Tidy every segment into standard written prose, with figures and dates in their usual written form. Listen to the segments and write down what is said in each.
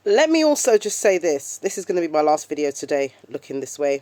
Let me also just say this. This is going to be my last video today, looking this way.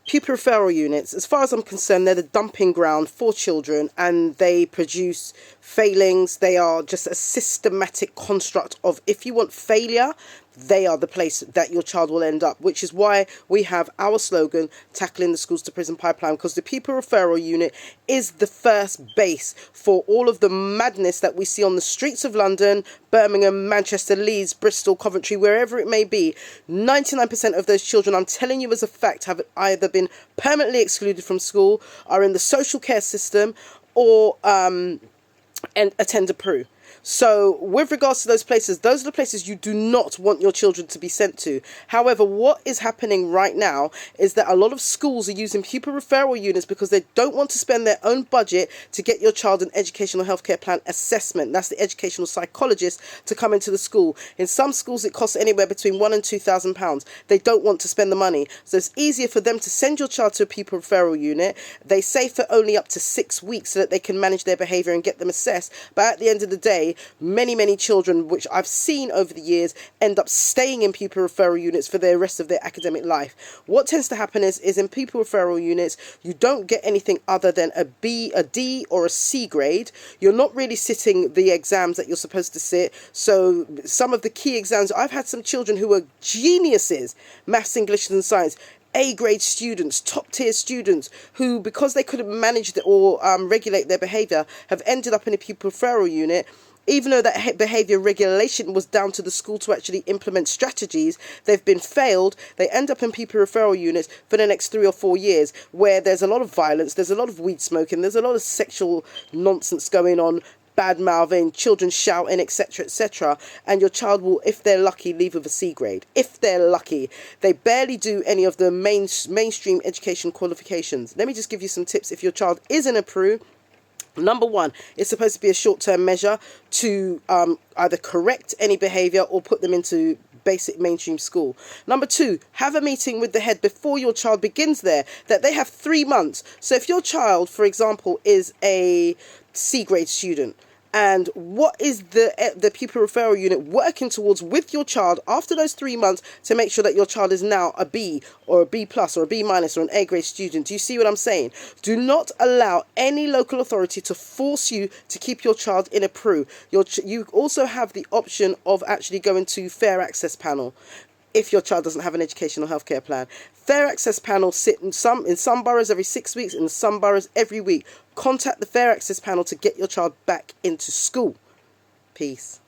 Pupil referral units, as far as I'm concerned, they're the dumping ground for children, and they produce failings. They are just a systematic construct of, if you want failure, they are the place that your child will end up, which is why we have our slogan, tackling the schools to prison pipeline, because the pupil referral unit is the first base for all of the madness that we see on the streets of London, Birmingham, Manchester, Leeds, Bristol, Coventry, wherever it may be. 99% of those children, I'm telling you as a fact, have either been permanently excluded from school, are in the social care system, or and attend a PRU. So with regards to those are the places you do not want your children to be sent to. However, what is happening right now is that a lot of schools are using pupil referral units because they don't want to spend their own budget to get your child an educational healthcare plan assessment. That's the educational psychologist to come into the school. In some schools, it costs anywhere between £1,000 and £2,000. They don't want to spend the money. So it's easier for them to send your child to a pupil referral unit. They say for only up to 6 weeks so that they can manage their behaviour and get them assessed. But at the end of the day, many children, which I've seen over the years, end up staying in pupil referral units for the rest of their academic life. What tends to happen is in pupil referral units, you don't get anything other than a B, a D or a C grade. You're not really sitting the exams that you're supposed to sit. So some of the key exams, I've had some children who are geniuses, maths, English and science, A-grade students, top-tier students, who, because they couldn't manage or regulate their behaviour, have ended up in a pupil referral unit. Even though that behaviour regulation was down to the school to actually implement strategies, they've been failed. They end up in pupil referral units for the next 3 or 4 years, where there's a lot of violence, there's a lot of weed smoking, there's a lot of sexual nonsense going on, bad mouthing, children shouting, etc., etc. And your child will, if they're lucky, leave with a C grade. If they're lucky. They barely do any of the mainstream education qualifications. Let me just give you some tips if your child is in a PRU. Number one, it's supposed to be a short-term measure to either correct any behaviour or put them into basic mainstream school. Number two, have a meeting with the head before your child begins there, that they have 3 months. So if your child, for example, is a C grade student, and what is the pupil referral unit working towards with your child after those 3 months to make sure that your child is now a B or a B plus or a B minus or an A grade student? Do you see what I'm saying? Do not allow any local authority to force you to keep your child in a PRU. You also have the option of actually going to Fair Access Panel if your child doesn't have an educational healthcare plan. Fair Access Panel sit in some boroughs every 6 weeks, in some boroughs every week. Contact the Fair Access Panel to get your child back into school. Peace.